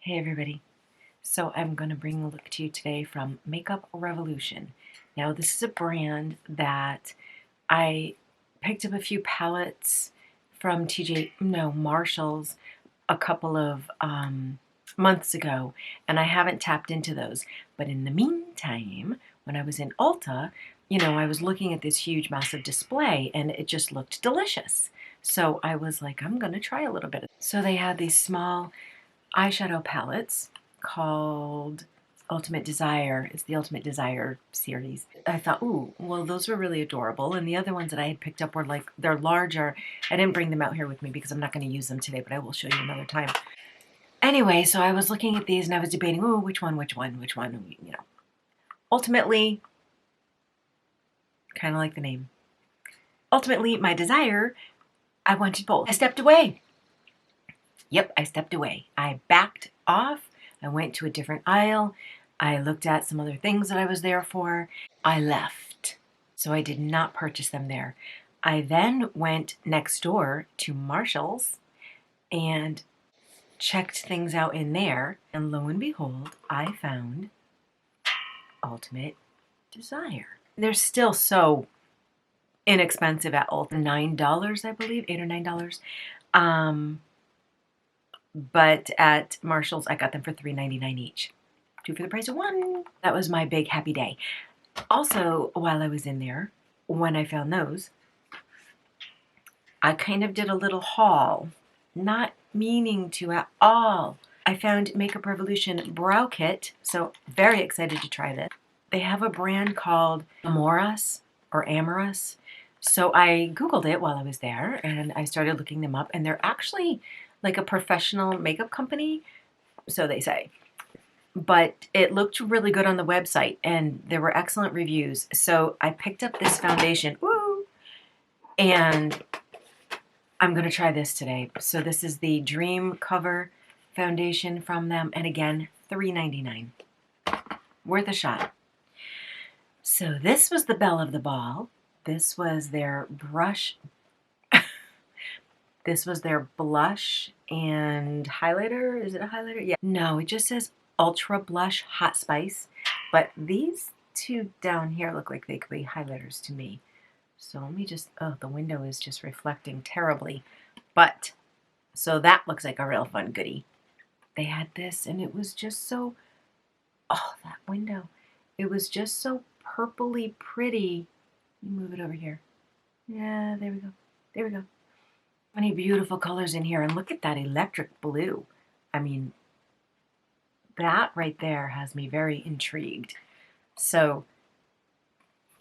Hey everybody. So I'm going to bring a look to you today from Makeup Revolution. Now this is a brand that I picked up a few palettes from Marshall's a couple of months ago, and I haven't tapped into those. But in the meantime, when I was in Ulta, I was looking at this huge massive display and it just looked delicious. So I was like, I'm going to try a little bit. So they had these small eyeshadow palettes called Ultimate Desire. It's the Ultimate Desire series. I thought, ooh, well, those were really adorable. And the other ones that I had picked up were like, they're larger. I didn't bring them out here with me because I'm not going to use them today, but I will show you another time. Anyway, so I was looking at these and I was debating, oh, which one? Ultimately, kind of like the name. Ultimately, my desire, I wanted both. I stepped away. Yep, I stepped away. I backed off. I went to a different aisle. I looked at some other things that I was there for. I left. So I did not purchase them there. I then went next door to Marshall's and checked things out in there. And lo and behold, I found Ultimate Desire. They're still so inexpensive at Ulta. $9, I believe, $8 or $9. But at Marshall's, I got them for $3.99 each. 2 for the price of 1. That was my big happy day. Also, while I was in there, when I found those, I kind of did a little haul, not meaning to at all. I found Makeup Revolution Brow Kit, so very excited to try this. They have a brand called AmorUs or AmorUs. So I Googled it while I was there and I started looking them up, and they're actually like a professional makeup company, so they say. But it looked really good on the website and there were excellent reviews. So I picked up this foundation, woo, and I'm going to try this today. So this is the Dream Cover foundation from them, and again, $3.99. Worth a shot. So this was the belle of the ball. This was their brush. This was their blush and highlighter. Is it a highlighter? Yeah. No, it just says Ultra Blush Hot Spice. But these two down here look like they could be highlighters to me. So let me just, oh, the window is just reflecting terribly. But, so that looks like a real fun goodie. They had this and it was just so, oh, that window. It was just so purpley pretty. Let me move it over here. Yeah, there we go. There we go. Many beautiful colors in here, and look at that electric blue. I mean, that right there has me very intrigued. So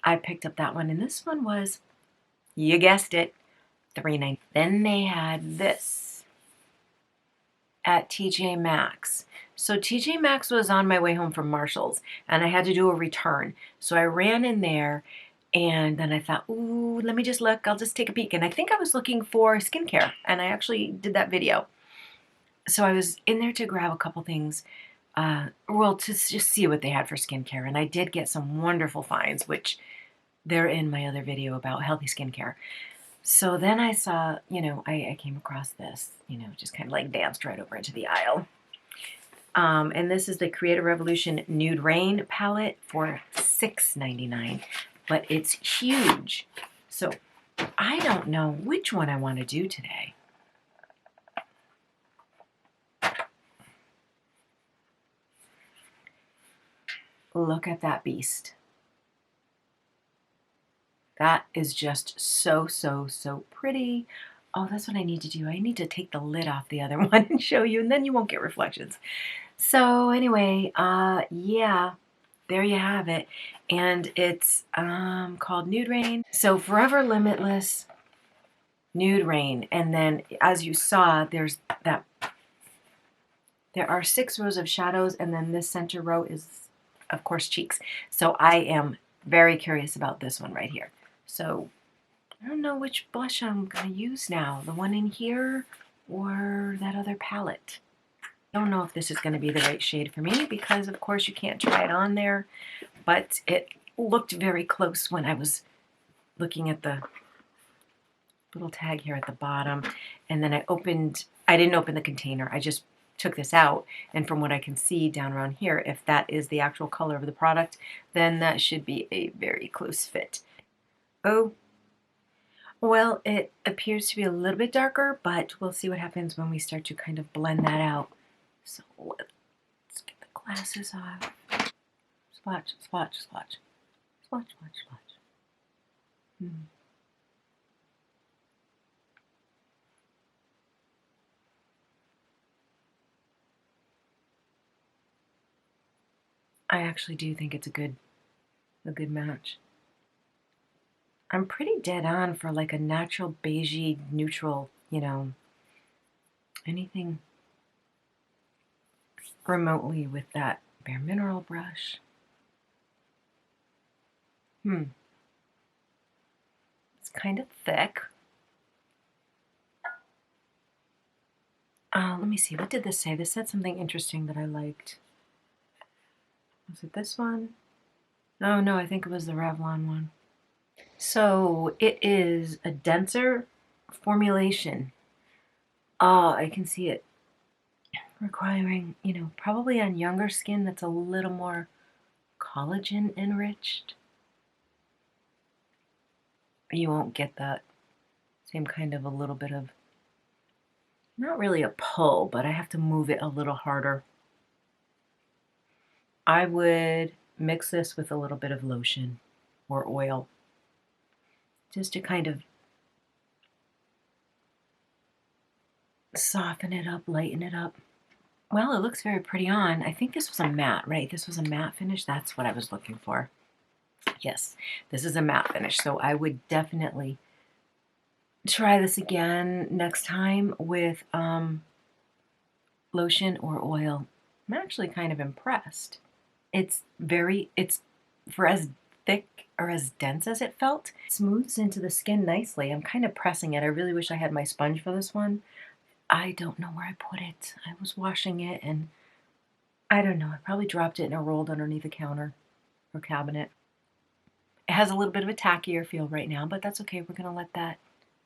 I picked up that one, and this one was, you guessed it, $3.99. Then they had this at TJ Maxx. So TJ Maxx was on my way home from Marshall's, and I had to do a return. So I ran in there, and then I thought, ooh, let me just look. I'll just take a peek. And I think I was looking for skincare, and I actually did that video. So I was in there to grab a couple things, well, to just see what they had for skincare. And I did get some wonderful finds, which they're in my other video about healthy skincare. So then I saw, I came across this, just kind of like danced right over into the aisle. And this is the Creative Revolution Nude Rain palette for $6.99. But it's huge. So I don't know which one I want to do today. Look at that beast. That is just so, so, so pretty. Oh, that's what I need to do. I need to take the lid off the other one and show you, and then you won't get reflections. So anyway, yeah. There you have it. And it's called Nude Rain. So Forever Limitless Nude Rain. And then as you saw, there are 6 rows of shadows, and then this center row is, of course, cheeks. So I am very curious about this one right here. So I don't know which blush I'm going to use now. The one in here or that other palette. I don't know if this is going to be the right shade for me because, of course, you can't try it on there. But it looked very close when I was looking at the little tag here at the bottom. And then I didn't open the container. I just took this out, and from what I can see down around here, if that is the actual color of the product, then that should be a very close fit. Oh, well, it appears to be a little bit darker, but we'll see what happens when we start to kind of blend that out. So let's get the glasses off. Swatch, swatch, swatch. Swatch, swatch, swatch. I actually do think it's a good match. I'm pretty dead on for like a natural beigey neutral, you know, anything remotely with that Bare Mineral brush. It's kind of thick. Let me see, what did this say? This said something interesting that I liked. Was it this one? Oh no, I think it was the Revlon one. So it is a denser formulation. I can see it requiring, you know, probably on younger skin that's a little more collagen enriched. You won't get that same kind of a little bit of, not really a pull, but I have to move it a little harder. I would mix this with a little bit of lotion or oil just to kind of soften it up, lighten it up. Well, it looks very pretty on. I think this was a matte, right? This was a matte finish. That's what I was looking for. Yes, this is a matte finish. So I would definitely try this again next time with lotion or oil. I'm actually kind of impressed. It's for as thick or as dense as it felt, it smooths into the skin nicely. I'm kind of pressing it. I really wish I had my sponge for this one. I don't know where I put it. I was washing it and I don't know. I probably dropped it and it rolled underneath the counter or cabinet. It has a little bit of a tackier feel right now, but that's okay. We're going to let that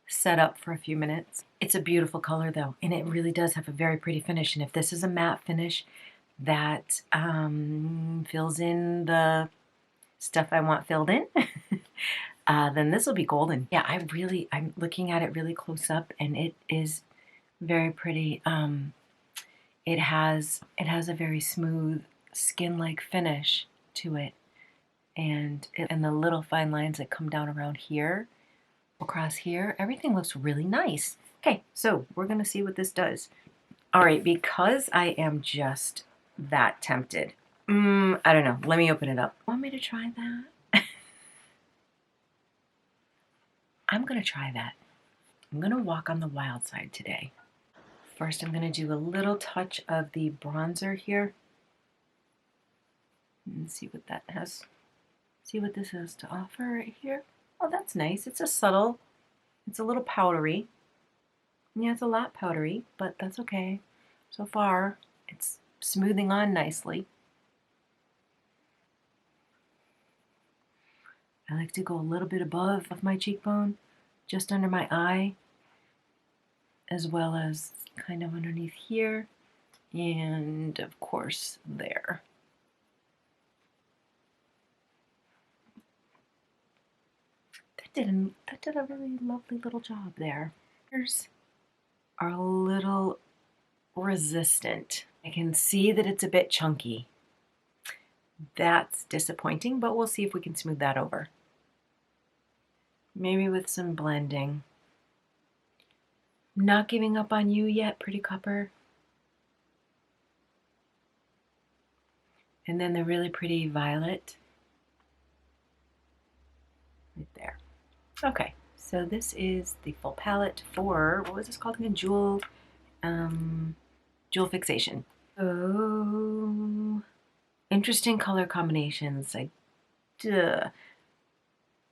set up for a few minutes. It's a beautiful color though, and it really does have a very pretty finish. And if this is a matte finish that fills in the stuff I want filled in, then this will be golden. Yeah, I'm looking at it really close up, and it is very pretty. It has a very smooth skin-like finish to it, and the little fine lines that come down around here, across here, everything looks really nice. Okay, so we're gonna see what this does. All right, because I am just that tempted. I don't know. Let me open it up. Want me to try that? I'm gonna try that. I'm gonna walk on the wild side today. First, I'm gonna do a little touch of the bronzer here. And see what that has. See what this has to offer right here. Oh, that's nice. It's a little powdery. Yeah, it's a lot powdery, but that's okay. So far, it's smoothing on nicely. I like to go a little bit above of my cheekbone, just under my eye, as well as kind of underneath here, and of course there. That did a really lovely little job there. Ears are a little resistant. I can see that it's a bit chunky. That's disappointing, but we'll see if we can smooth that over. Maybe with some blending. Not giving up on you yet, Pretty Copper. And then the really pretty violet. Right there. Okay, so this is the full palette for, what was this called again? Jewel Fixation. Oh, interesting color combinations. All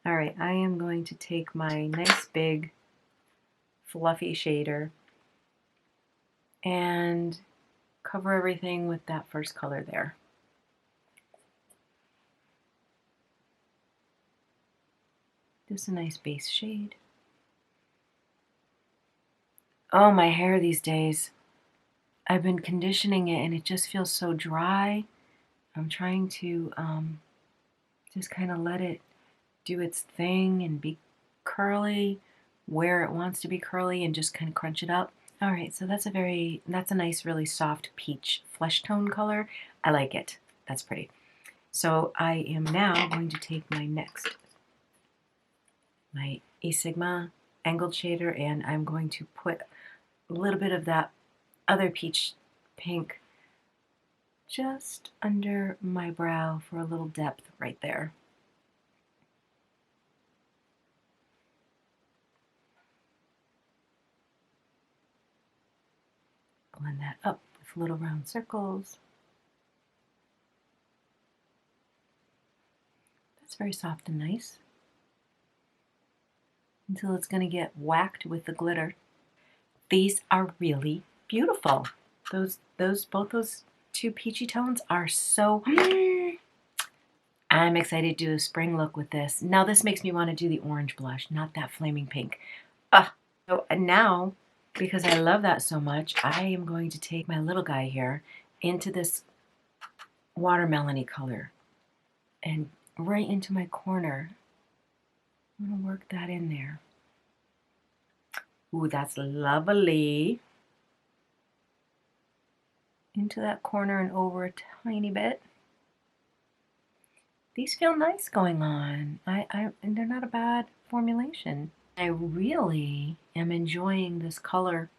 right, I am going to take my nice big fluffy shader and cover everything with that first color there. Just a nice base shade. Oh, my hair these days. I've been conditioning it and it just feels so dry. I'm trying to just kind of let it do its thing and be curly where it wants to be curly and just kind of crunch it up. All right, so that's a nice, really soft peach flesh tone color. I like it. That's pretty. So I am now going to take my A Sigma angled shader, and I'm going to put a little bit of that other peach pink just under my brow for a little depth right there. Blend that up with little round circles. That's very soft and nice. Until it's going to get whacked with the glitter. These are really beautiful. Both those two peachy tones are so... I'm excited to do a spring look with this. Now this makes me want to do the orange blush, not that flaming pink. So now, because I love that so much, I am going to take my little guy here into this watermelon-y color and right into my corner. I'm going to work that in there. Ooh, that's lovely. Into that corner and over a tiny bit. These feel nice going on. And they're not a bad formulation. I really am enjoying this color.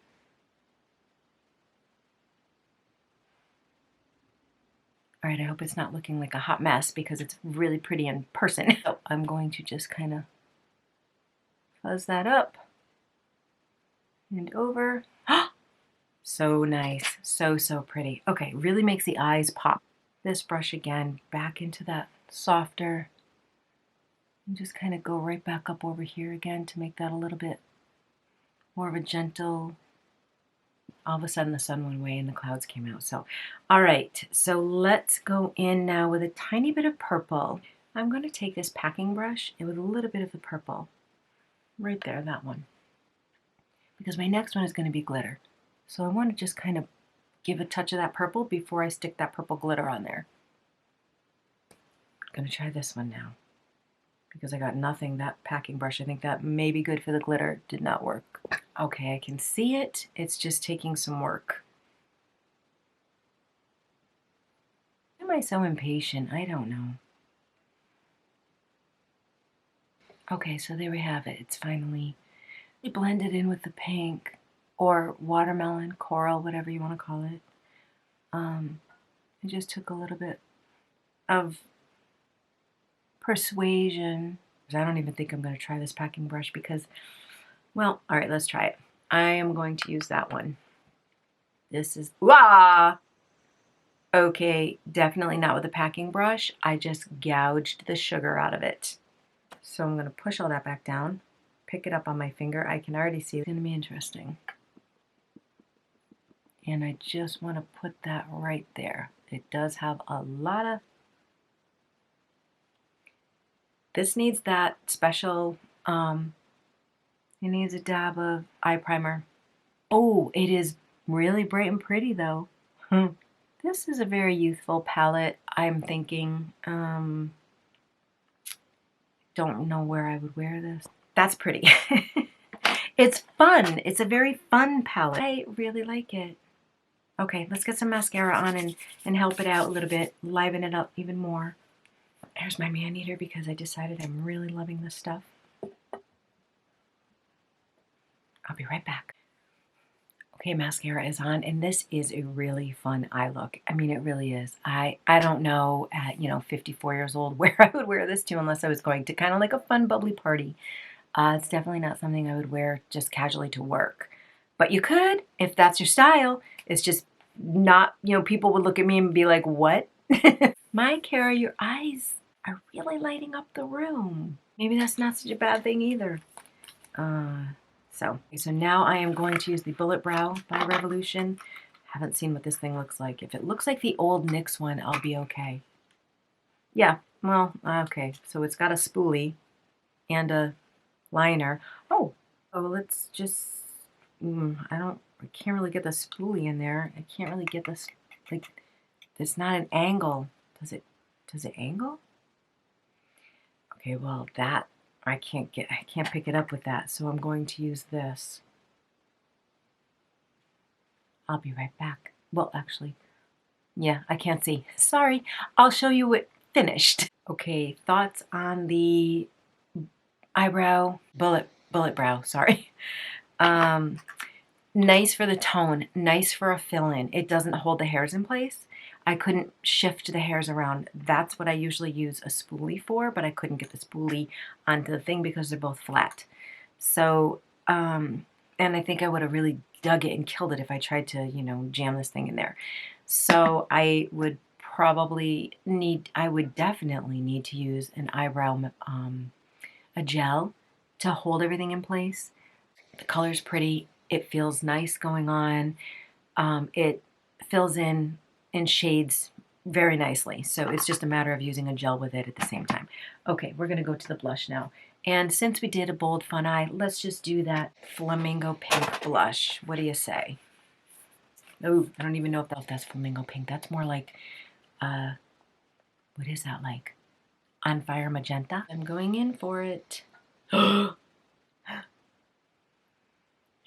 All right, I hope it's not looking like a hot mess because it's really pretty in person. So I'm going to just kind of fuzz that up and over. So nice. So pretty. Okay, really makes the eyes pop. This brush again, back into that softer. And just kind of go right back up over here again to make that a little bit more of a gentle. All of a sudden the sun went away and the clouds came out. So, all right, so let's go in now with a tiny bit of purple. I'm going to take this packing brush and with a little bit of the purple. Right there, that one. Because my next one is going to be glitter. So I want to just kind of give a touch of that purple before I stick that purple glitter on there. I'm going to try this one now. Because I got nothing, that packing brush, I think that may be good for the glitter, did not work. Okay, I can see it. It's just taking some work. Why am I so impatient? I don't know. Okay, so there we have it. It's finally blended in with the pink or watermelon, coral, whatever you want to call it. I just took a little bit of persuasion. I don't even think I'm going to try this packing brush because, well, all right, let's try it. I am going to use that one. This is, wah! Okay, definitely not with a packing brush. I just gouged the sugar out of it. So I'm going to push all that back down, pick it up on my finger. I can already see it's going to be interesting. And I just want to put that right there. It does have a lot of... This needs that special, it needs a dab of eye primer. Oh, it is really bright and pretty though. This is a very youthful palette. I'm thinking, don't know where I would wear this. That's pretty. It's fun. It's a very fun palette. I really like it. Okay, let's get some mascara on and help it out a little bit, liven it up even more. Here's my Maneater because I decided I'm really loving this stuff. I'll be right back. Okay, mascara is on, and this is a really fun eye look. I mean, it really is. I don't know at, 54 years old where I would wear this to unless I was going to kind of like a fun, bubbly party. It's definitely not something I would wear just casually to work. But you could, if that's your style. It's just not, people would look at me and be like, what? My Kara, your eyes are really lighting up the room. Maybe that's not such a bad thing either. So now I am going to use the Bullet Brow by Revolution. Haven't seen what this thing looks like. If it looks like the old NYX one, I'll be okay. Yeah, well, okay. So it's got a spoolie and a liner. Oh, let's just, I don't I can't really get the spoolie in there. I can't really get this, like, it's not an angle. Does it angle? Okay, well, that, I can't pick it up with that, so I'm going to use this. I'll be right back. Well, actually, yeah, I can't see. Sorry. I'll show you it finished. Okay, thoughts on the eyebrow, bullet brow, sorry. Nice for the tone, nice for a fill-in. It doesn't hold the hairs in place. I couldn't shift the hairs around. That's what I usually use a spoolie for, but I couldn't get the spoolie onto the thing because they're both flat. So, and I think I would have really dug it and killed it if I tried to, you know, jam this thing in there. So I would definitely need to use an eyebrow, a gel to hold everything in place. The color's pretty. It feels nice going on. It fills in shades very nicely. So it's just a matter of using a gel with it at the same time. Okay, we're going to go to the blush now. And since we did a bold fun eye, let's just do that flamingo pink blush. What do you say? Oh, I don't even know if that's flamingo pink. That's more like, what is that like? On Fire Magenta. I'm going in for it. There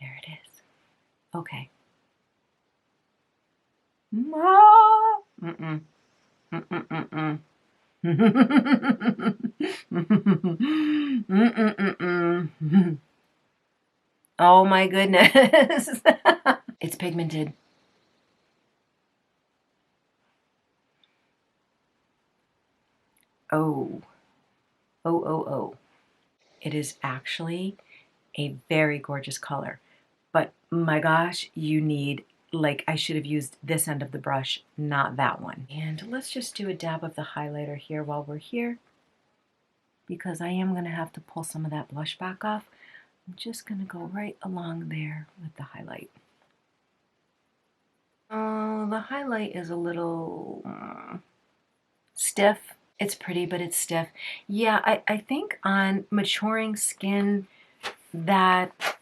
it is. Okay. Mm-mm. Mm-mm-mm-mm. Mm-mm-mm-mm. Oh my goodness. It's pigmented. Oh. Oh, oh, oh. It is actually a very gorgeous color. But my gosh, you need, like, I should have used this end of the brush, not that one. And let's just do a dab of the highlighter here while we're here, because I am going to have to pull some of that blush back off. I'm just going to go right along there with the highlight. The highlight is a little stiff. It's pretty, but it's stiff. Yeah, I think on maturing skin that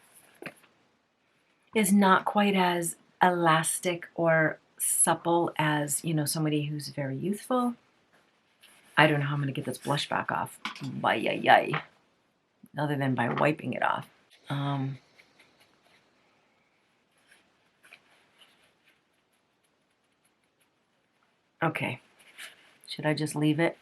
is not quite as elastic or supple as, you know, somebody who's very youthful. I don't know how I'm going to get this blush back off. Bye-yay-yay. Other than by wiping it off. Okay. Should I just leave it?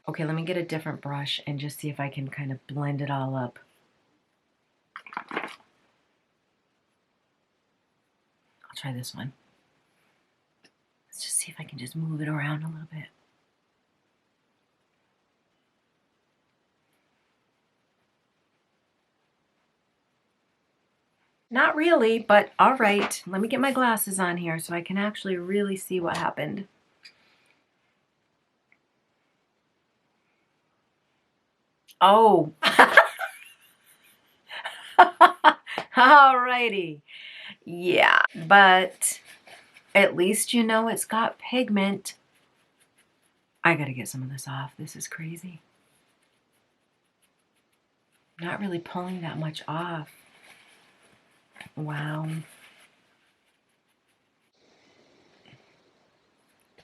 Okay, let me get a different brush and just see if I can kind of blend it all up. I'll try this one. Let's just see if I can just move it around a little bit. Not really, but all right. Let me get my glasses on here so I can actually really see what happened. Oh. Alrighty. Yeah, but at least you know it's got pigment. I gotta get some of this off. This is crazy. Not really pulling that much off. Wow.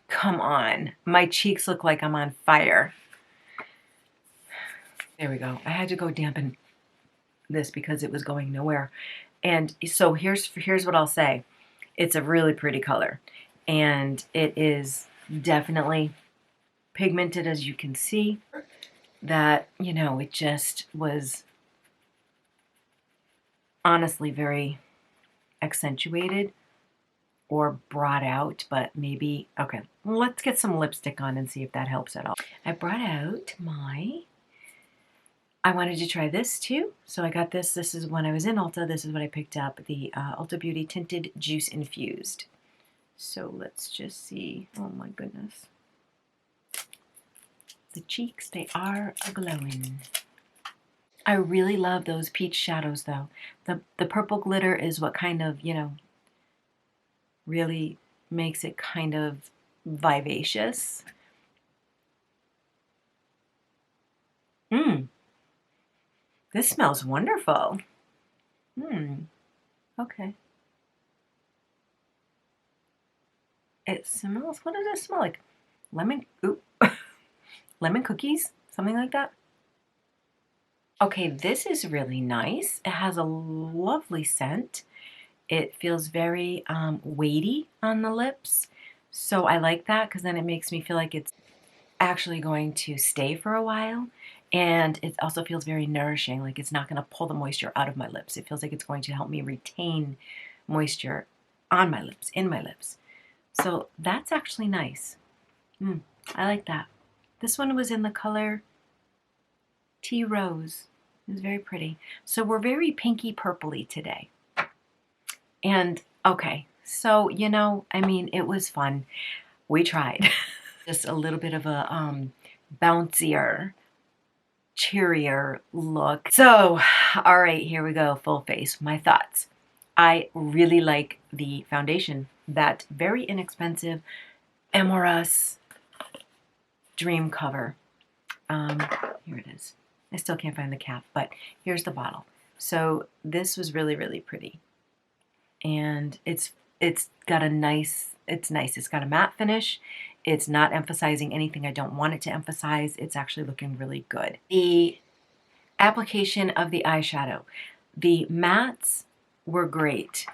Come on. My cheeks look like I'm on fire. There we go. I had to go dampen this because it was going nowhere. And so here's what I'll say. It's a really pretty color. And it is definitely pigmented, as you can see. That, you know, it just was honestly very accentuated or brought out, but maybe, okay, let's get some lipstick on and see if that helps at all. I brought out I wanted to try this too, so I got this. This is when I was in Ulta. This is what I picked up, the Ulta Beauty Tinted Juice Infused. So let's just see. Oh my goodness. The cheeks, they are a-glowing. I really love those peach shadows though. The purple glitter is what kind of, you know, really makes it kind of vivacious. This smells wonderful. Okay. It smells, what does it smell like? Lemon, ooh, lemon cookies? Something like that? Okay, this is really nice. It has a lovely scent. It feels very weighty on the lips. So I like that because then it makes me feel like it's actually going to stay for a while. And it also feels very nourishing, like it's not going to pull the moisture out of my lips. It feels like it's going to help me retain moisture on my lips, in my lips. So that's actually nice. I like that. This one was in the color Tea Rose. It was very pretty. So we're very pinky purpley today. And okay, so I mean, it was fun. We tried. Just a little bit of a bouncier, cheerier look. So, all right, here we go, full face. My thoughts. I really like the foundation. That very inexpensive AmorUs Dream Cover. Here it is. I still can't find the cap, but here's the bottle. So this was really, really pretty. And it's got a nice, it's nice. It's got a matte finish. It's not emphasizing anything I don't want it to emphasize. It's actually looking really good. The application of the eyeshadow. The mattes were great.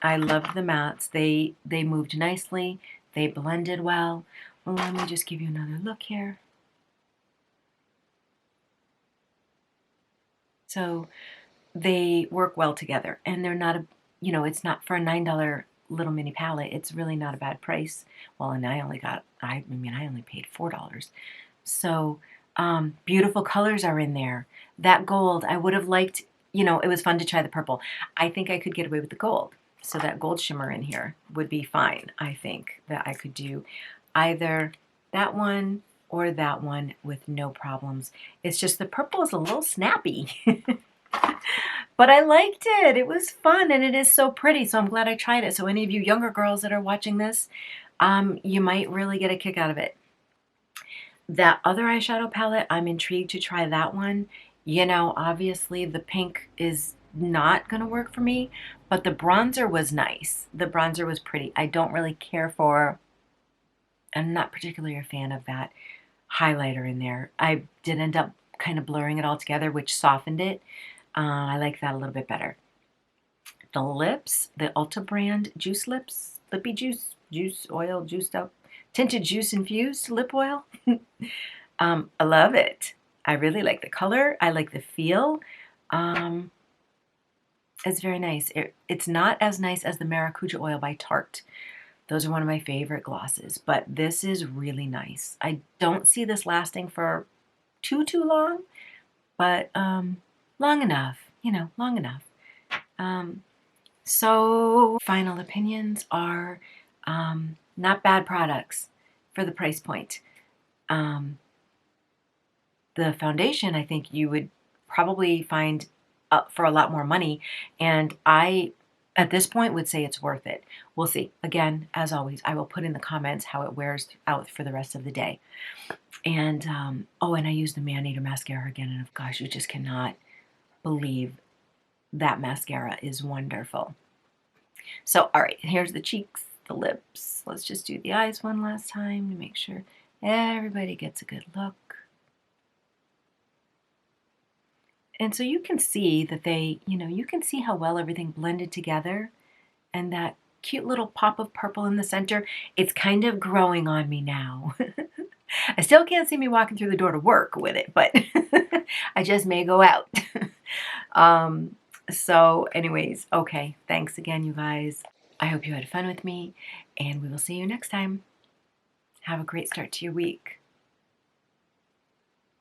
I loved the mattes. They moved nicely. They blended well. Well, let me just give you another look here. So they work well together, and they're not it's not for a $9 little mini palette. It's really not a bad price. Well, and I only paid $4. So beautiful colors are in there. That gold, I would have liked, it was fun to try the purple. I think I could get away with the gold. So that gold shimmer in here would be fine. I think that I could do either that one or that one with no problems. It's just the purple is a little snappy. But I liked it. It was fun, and it is so pretty, so I'm glad I tried it. So any of you younger girls that are watching this, you might really get a kick out of it. That other eyeshadow palette, I'm intrigued to try that one. Obviously the pink is not going to work for me, but the bronzer was nice. The bronzer was pretty. I don't really care for, I'm not particularly a fan of that highlighter in there. I did end up kind of blurring it all together, which softened it. I like that a little bit better. The lips, the Ulta brand Juice Lips, Lippy Juice, Juice Oil, Juiced Up, Tinted Juice Infused Lip Oil. I love it. I really like the color. I like the feel. It's very nice. It's not as nice as the Maracuja Oil by Tarte. Those are one of my favorite glosses, but this is really nice. I don't see this lasting for too long, but long enough, long enough. So final opinions are not bad products for the price point. The foundation, I think you would probably find for a lot more money, and I, at this point, would say it's worth it. We'll see. Again, as always, I will put in the comments how it wears out for the rest of the day. And, oh, and I used the Maneater mascara again, and gosh, you just cannot believe that mascara is wonderful. So, all right, here's the cheeks, the lips. Let's just do the eyes one last time to make sure everybody gets a good look. And so you can see that you can see how well everything blended together, and that cute little pop of purple in the center. It's kind of growing on me now. I still can't see me walking through the door to work with it, but I just may go out. So anyways, okay. Thanks again, you guys. I hope you had fun with me, and we will see you next time. Have a great start to your week.